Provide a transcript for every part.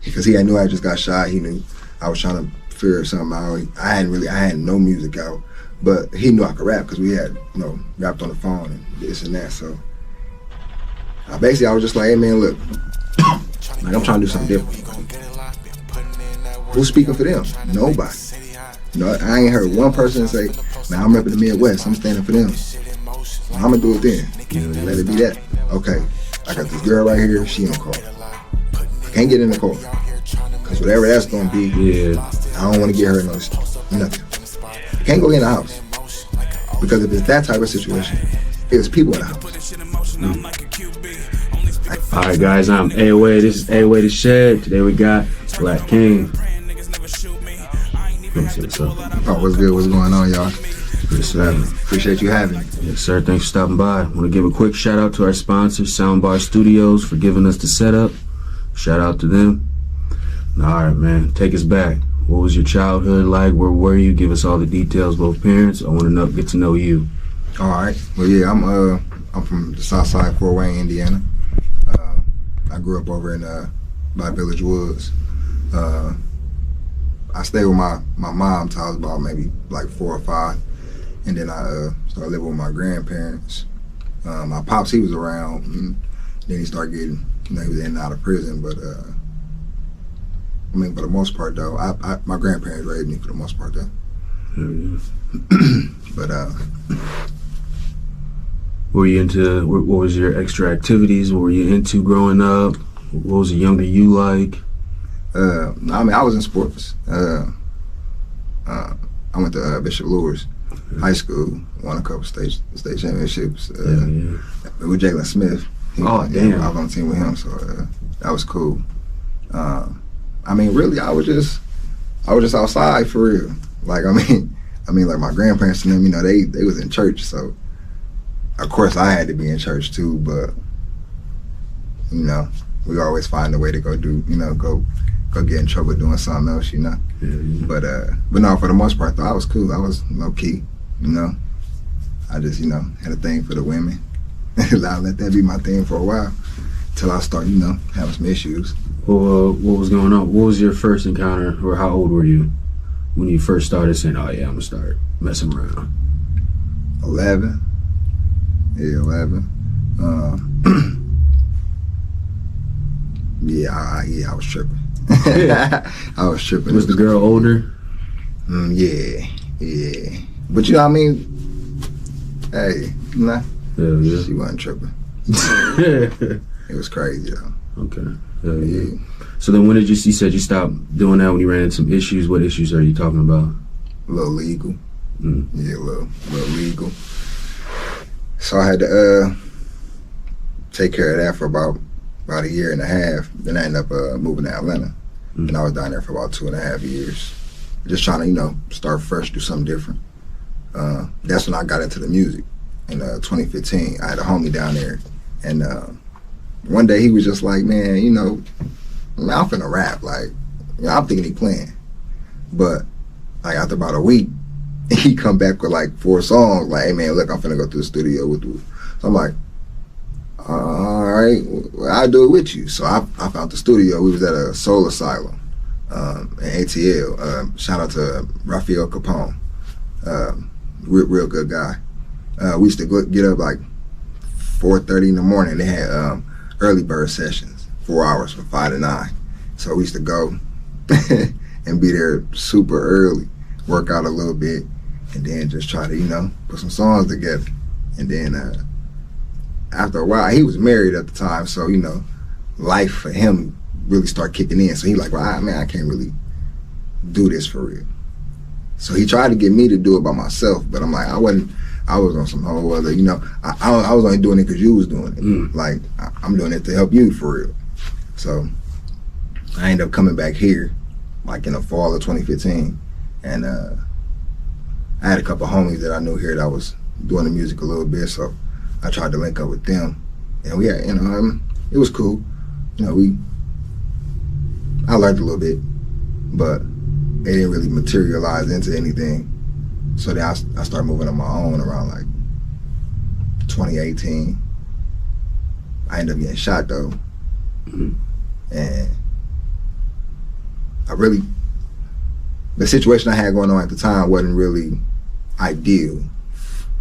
because he knew I just got shot. He knew I was trying to figure something out. I had no music out, but he knew I could rap because we had, you know, rapped on the phone and this and that. So basically I was just like, hey man, look, like I'm trying to do something different. Who's speaking for them? Nobody. You know, I ain't heard one person say, man, I'm repping the Midwest, I'm standing for them. Well, I'm gonna do it then. Let it be that. Okay, I got this girl right here, she in the car. I can't get in the car. Cause whatever that's gonna be, I don't wanna get her nothing. I can't go in the house. Because if it's that type of situation, it's people in the house. Alright guys, I'm AOA, this is AOA The Shed. Today we got Blakk Qane. Oh, what's good? What's going on, y'all? Yes, sir. Appreciate you having me. Yes, sir. Thanks for stopping by. I want to give a quick shout out to our sponsor, Soundbar Studios, for giving us the setup. Shout out to them. All right, man. Take us back. What was your childhood like? Where were you? Give us all the details, both parents. I want to get to know you. All right. Well, yeah, I'm from the South Side, Fort Wayne, Indiana. I grew up over in by Village Woods. I stayed with my mom till I was about maybe like 4 or 5, and then I started living with my grandparents. My pops, he was around, and then he started getting, you know, he was in and out of prison. But I mean, for the most part though, my grandparents raised me for the most part though. But were you into? What was your extra activities? What were you into growing up? What was the younger you like? I mean, I was in sports. I went to Bishop Lewis High School, won a couple state championships with Jalen Smith. Damn! I was on the team with him, so that was cool. I mean, really, I was just outside for real. Like, I mean, like my grandparents and them, you know, they was in church, so of course I had to be in church too. But you know, we always find a way to go do, you know, go get in trouble doing something else, you know. But no, for the most part though, I was cool. I was low key, you know. I just, you know, had a thing for the women. I let that be my thing for a while till I start, you know, having some issues. Well, what was going on? What was your first encounter, or how old were you when you first started saying, "Oh yeah, I'm gonna start messing around"? 11. Yeah, 11. I was tripping. I was tripping. Was the girl older? Yeah. But you know what I mean? Hey, nah. Yeah. She wasn't tripping. It was crazy though. Okay. Yeah. So then when did you said you stopped doing that when you ran into some issues? What issues are you talking about? A little legal. Yeah, a little legal. So I had to take care of that for about a year and a half. Then I ended up moving to Atlanta. And I was down there for about 2.5 years. Just trying to, you know, start fresh, do something different. That's when I got into the music. In 2015, I had a homie down there. And one day he was just like, man, you know, I'm finna rap. Like, you know, I'm thinking he playing. But like after about a week, he come back with like 4 songs. Like, hey man, look, I'm finna go to the studio with you. So I'm like, all right, well, I'll do it with you. So I found the studio. We was at a soul asylum in ATL. Shout out to Raphael Capone, real good guy. We used to get up like 4:30 in the morning. They had early bird sessions, 4 hours from 5 to 9. So we used to go and be there super early, work out a little bit, and then just try to, you know, put some songs together. And then after a while, he was married at the time, so, you know, life for him really started kicking in. So he like, well, man, I can't really do this for real. So he tried to get me to do it by myself, but I'm like, I was on some whole other, you know, I was only doing it because you was doing it. Like, I'm doing it to help you for real. So I ended up coming back here, like in the fall of 2015, and I had a couple homies that I knew here that was doing the music a little bit, so I tried to link up with them, and we had, you know, it was cool. You know, I learned a little bit, but it didn't really materialize into anything. So then I started moving on my own around like 2018. I ended up getting shot though, and the situation I had going on at the time wasn't really ideal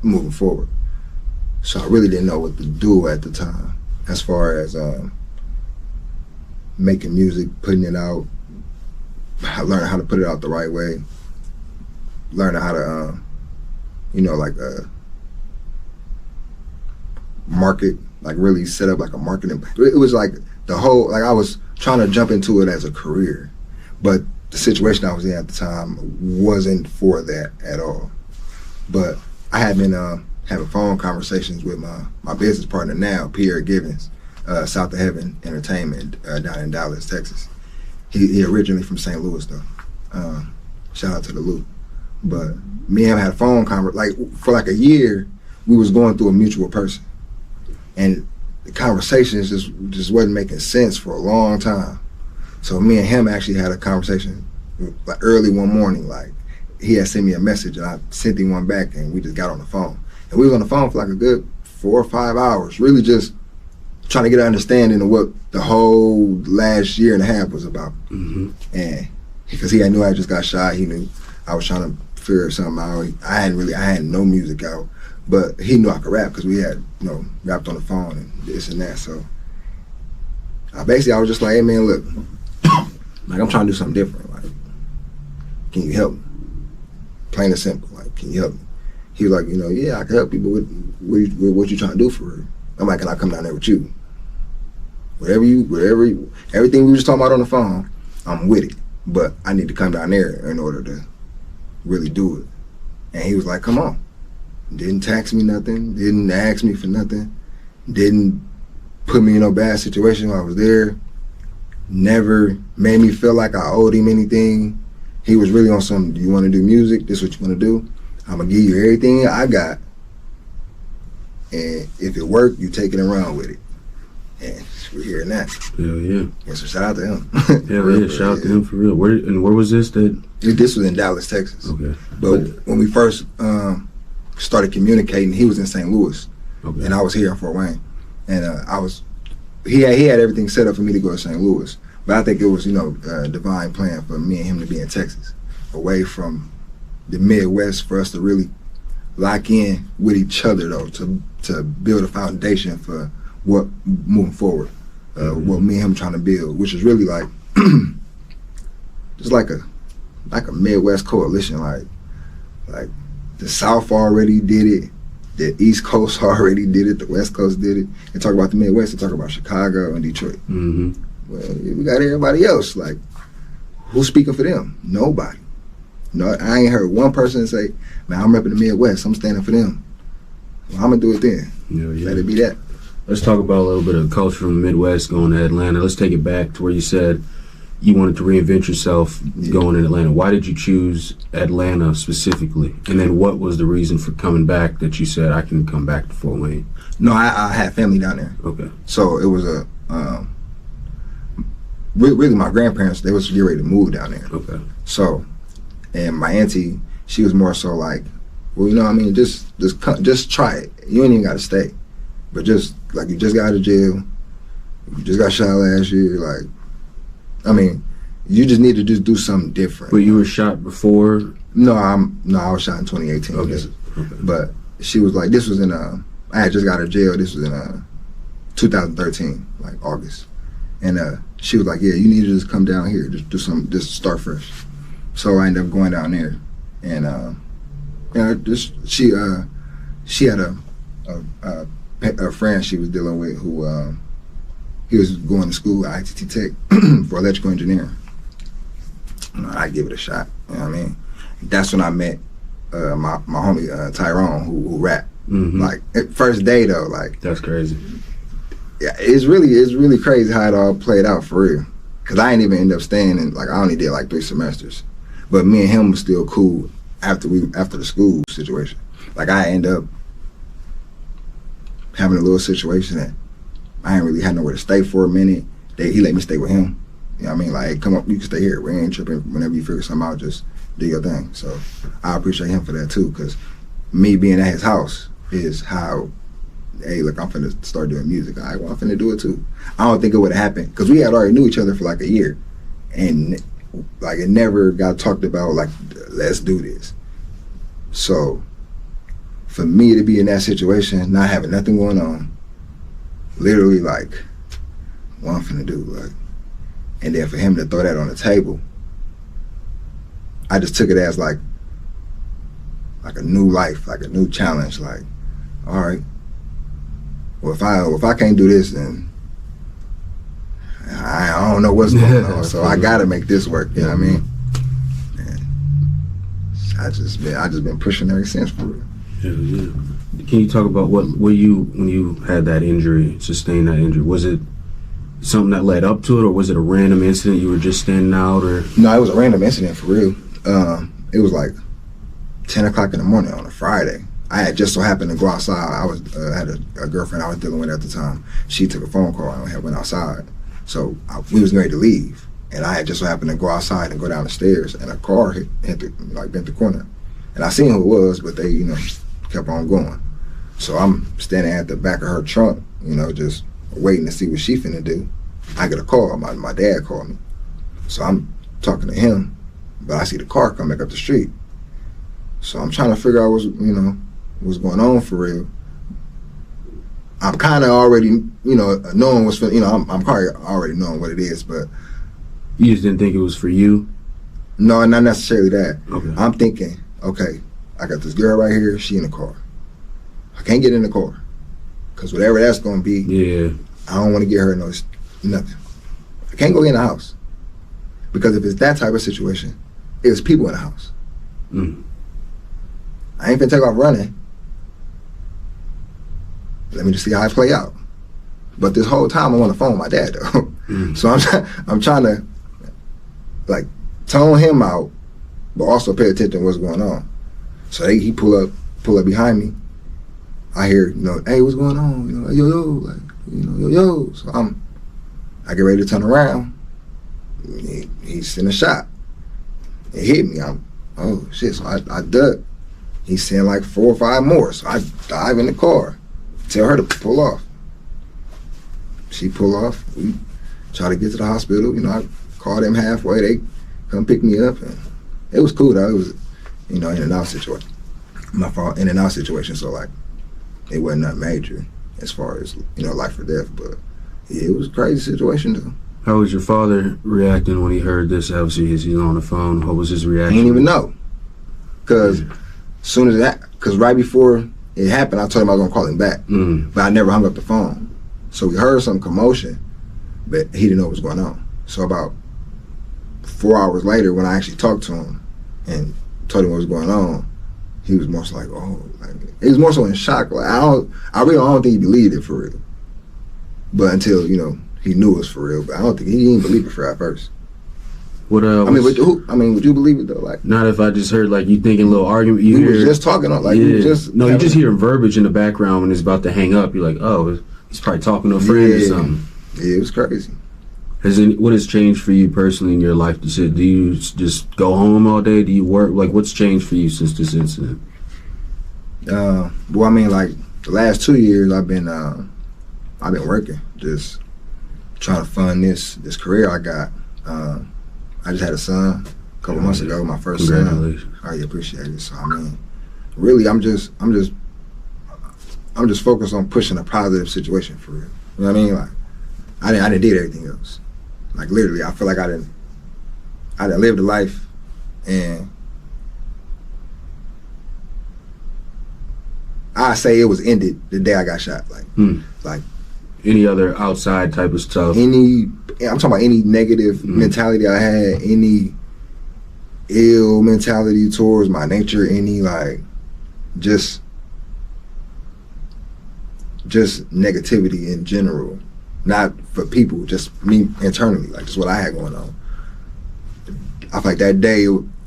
moving forward. So I really didn't know what to do at the time as far as making music, putting it out, learning how to put it out the right way, learning how to, market, like really set up like a marketing. It was like the whole, like I was trying to jump into it as a career, but the situation I was in at the time wasn't for that at all. But I had been having phone conversations with my business partner now, Pierre Givens, South of Heaven Entertainment, down in Dallas, Texas. He originally from St. Louis though. Shout out to the Loop. But me and him had a phone conversation, like for like a year, we was going through a mutual person. And the conversations just wasn't making sense for a long time. So me and him actually had a conversation like early one morning. Like he had sent me a message and I sent him one back and we just got on the phone. And we was on the phone for like a good 4 or 5 hours, really just trying to get an understanding of what the whole last year and a half was about. Mm-hmm. And because he knew I just got shot, he knew I was trying to figure something out. I had no music out. But he knew I could rap because we had, rapped on the phone and this and that. So I was just like, hey man, look, like I'm trying to do something different. Like, can you help me? Plain and simple. Like, can you help me? He was like, yeah, I can help you, but what you trying to do for real? I'm like, can I come down there with you? Everything we was talking about on the phone, I'm with it. But I need to come down there in order to really do it. And he was like, come on. Didn't tax me nothing, didn't ask me for nothing, didn't put me in no bad situation while I was there, never made me feel like I owed him anything. He was really on some, do you want to do music? This is what you want to do? I'm going to give you everything I got. And if it worked, you take it and run with it. And we're hearing that. Hell yeah. Yeah, so shout out to him. Hell yeah, shout out to him for real. Where was this? This was in Dallas, Texas. Okay. But when we first started communicating, he was in St. Louis. Okay. And I was here in Fort Wayne. And he had everything set up for me to go to St. Louis. But I think it was, a divine plan for me and him to be in Texas, away from the Midwest, for us to really lock in with each other, though, to build a foundation for what moving forward, what me and him trying to build, which is really like just like a Midwest coalition, like the South already did it, the East Coast already did it, the West Coast did it. They talk about the Midwest, they talk about Chicago and Detroit. Mm-hmm. Well, we got everybody else. Like, who's speaking for them? Nobody. No, I ain't heard one person say, man, I'm repping the Midwest, I'm standing for them. Well, I'm gonna do it then. Yeah. Let it be that. Let's talk about a little bit of culture from the Midwest going to Atlanta. Let's take it back to where you said you wanted to reinvent yourself going in Atlanta. Why did you choose Atlanta specifically? And then what was the reason for coming back that you said, I can come back to Fort Wayne? No, I had family down there. Okay. So it was really my grandparents, they was getting ready to move down there. Okay. So, and my auntie, she was more so like, well, just try it. You ain't even got to stay. But just, like, you just got out of jail, you just got shot last year, like, I mean, you just need to just do something different. But you were shot before? No, I was shot in 2018. Okay. But she was like, this was in, I had just got out of jail, this was in 2013, like August. And she was like, yeah, you need to just come down here, just do something, just start fresh. So I ended up going down there. And, she had a friend she was dealing with who he was going to school at ITT Tech for electrical engineering. I give it a shot. You know what I mean? That's when I met my homie Tyrone who rap. Mm-hmm. Like first day though, like that's crazy. Yeah, it's really crazy how it all played out for real. Cause I ain't even end up staying in, like I only did like 3 semesters, but me and him was still cool after the school situation. Like I end up having a little situation that I ain't really had nowhere to stay for a minute. He let me stay with him. You know what I mean? Like, hey, come up, you can stay here. We ain't tripping. Whenever you figure something out, just do your thing. So I appreciate him for that too, because me being at his house is how, hey, look, I'm finna start doing music. All right, well, I'm finna do it too. I don't think it would have happened, because we had already knew each other for like a year. And like it never got talked about like, let's do this. So for me to be in that situation, not having nothing going on, literally like, what I'm finna do, like, and then for him to throw that on the table, I just took it as like a new life, like a new challenge. Like, all right, well if I can't do this, then I don't know what's going on. So I gotta make this work. You know what I mean? And I just been pushing ever since, for real. Yeah. Can you talk about what were you when you had that injury, sustained that injury? Was it something that led up to it, or was it a random incident? You were just standing out, or? No, it was a random incident, for real. It was like 10 o'clock in the morning on a Friday. I had just so happened to go outside. I was had a girlfriend I was dealing with at the time. She took a phone call and I went outside. So we was ready to leave, and I had just so happened to go outside and go down the stairs, and a car bent the corner, and I seen who it was, but they kept on going. So I'm standing at the back of her trunk, just waiting to see what she finna do. I get a call. My dad called me, so I'm talking to him, but I see the car come back up the street. So I'm trying to figure out what's going on for real. I'm kind of already, knowing what's, I'm probably already knowing what it is, but. You just didn't think it was for you? No, not necessarily that. Okay. I'm thinking, okay, I got this girl right here, she in the car. I can't get in the car, because whatever that's going to be, yeah, I don't want to get her nothing. I can't go in the house, because if it's that type of situation, it's people in the house. I ain't finna take off running. Let me just see how I play out. But this whole time I'm on the phone with my dad though. So I'm trying to like tone him out, but also pay attention to what's going on. So he pull up behind me. I hear, hey, what's going on? Yo. So I get ready to turn around. He's in a shot. It hit me. Oh shit. So I duck. He's saying like 4 or 5 more. So I dive in the car. Tell her to pull off. She pull off. We try to get to the hospital. I called them halfway. They come pick me up, and it was cool though. It was, in and out situation. My fault, in and out situation. So like, it wasn't nothing major as far as life or death. But yeah, it was a crazy situation though. How was your father reacting when he heard this? Obviously, he's on the phone. What was his reaction? He didn't even know, because soon as because right before it happened, I told him I was gonna call him back, but I never hung up the phone. So we heard some commotion, but he didn't know what was going on. So about 4 hours later, when I actually talked to him and told him what was going on, he was more so like, he was more so in shock. Like I really don't think he believed it for real. But until he knew it was for real. But I don't think he didn't believe it for at first. What would you believe it though? Like, not if I just heard like you thinking a little argument. We were just talking on like you just hear verbiage in the background when it's about to hang up. You're like, oh, he's probably talking to a friend or something. Yeah, it was crazy. What has changed for you personally in your life? Do you just go home all day? Do you work? Like, what's changed for you since this incident? Well, like the last 2 years, I've been working, just trying to fund this career I got. I just had a son a couple months ago, my first son. Congratulations. I appreciate it. So really, I'm just focused on pushing a positive situation for real. You know what I mean? Like, I didn't did everything else. Like literally, I feel like I didn't live the life, and I say it was ended the day I got shot. Like any other outside type of stuff. I'm talking about any negative mentality I had, any ill mentality towards my nature, any like just negativity in general. Not for people, just me internally, like just what I had going on. I feel like that day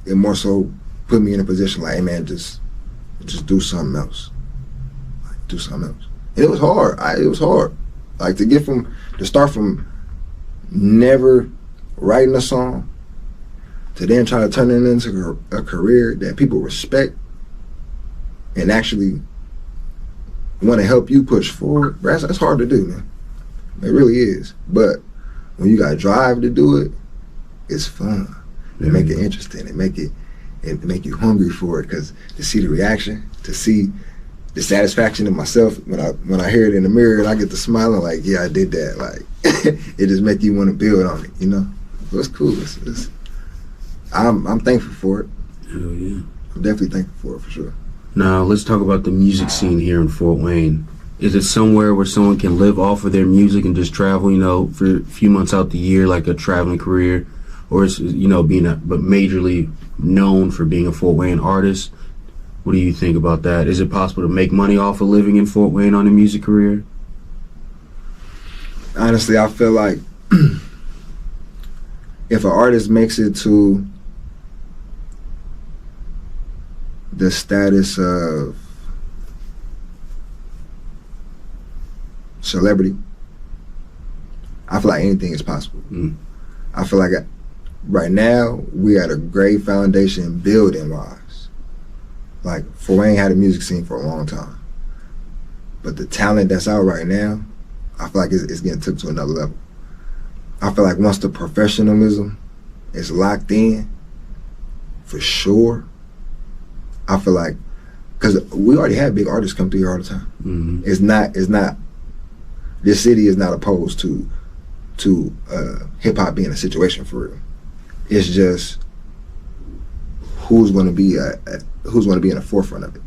it more so put me in a position like, hey man, just do something else. Like do something else. And it was hard. It was hard. Like to start from never writing a song to then try to turn it into a career that people respect and actually want to help you push forward. That's hard to do, man. It really is. But when you got drive to do it, it's fun. It make it interesting. It make you hungry for it, because to see the reaction, to see the satisfaction in myself when I hear it in the mirror and I get to smiling like, yeah, I did that. Like it just make you want to build on it, you know. So it's cool. I'm thankful for it. Hell yeah. I'm definitely thankful for it, for sure. Now let's talk about the music scene here in Fort Wayne. Is it somewhere where someone can live off of their music and just travel, you know, for a few months out the year, like a traveling career, or is, you know, but majorly known for being a Fort Wayne artist? What do you think about that? Is it possible to make money off of living in Fort Wayne on a music career? Honestly, I feel like if an artist makes it to the status of celebrity, I feel like anything is possible. I feel like right now we at a great foundation building wise. Like, Fort Wayne had a music scene for a long time, but the talent that's out right now, I feel like it's getting took to another level. I feel like once the professionalism is locked in, for sure, I feel like, because we already have big artists come through here all the time. Mm-hmm. It's not. This city is not opposed to hip hop being a situation for real. It's just who's going to be in the forefront of it,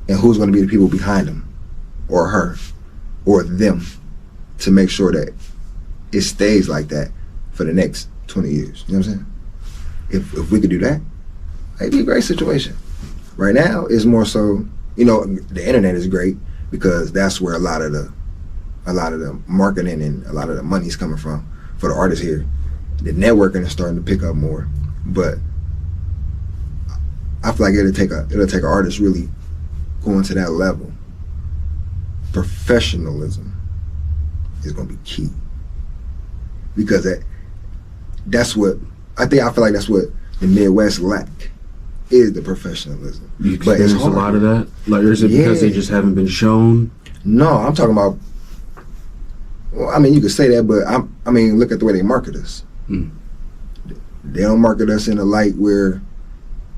and who's going to be the people behind them, or her, or them, to make sure that it stays like that for the next 20 years. You know what I'm saying? If we could do that, it'd be a great situation. Right now, it's more so, you know, the internet is great because that's where a lot of the marketing and a lot of the money's coming from for the artists here. The networking is starting to pick up more, but I feel like it'll take an artist really going to that level. Professionalism is going to be key, because that's what I feel like that's what the Midwest lack, is the professionalistion. You experience a lot of that? Like, is it because they just haven't been shown? No, I'm talking about, well, I mean, you could say that, but I mean, look at the way they market us. They don't market us in a light where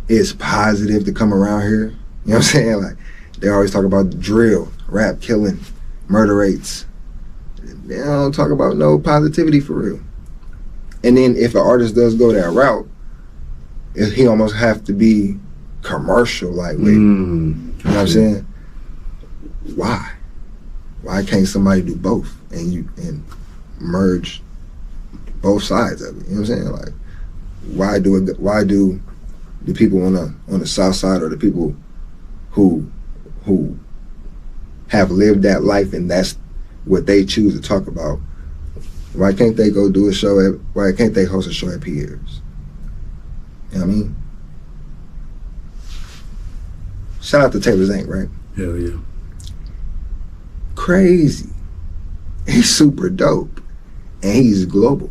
it's positive to come around here. You know what I'm saying? Like, they always talk about drill, rap killing, murder rates. They don't talk about no positivity for real. And then if an artist does go that route, he almost have to be commercial, like, with, you know what I'm saying? Why can't somebody do both and merge both sides of it? You know what I'm saying? Like, why do the people on the south side, or the people who have lived that life and that's what they choose to talk about, why can't they go do a show why can't they host a show at Pierre's? You know what I mean? Shout out to Taylor Zank, right? Hell yeah. Crazy. He's super dope, and he's global.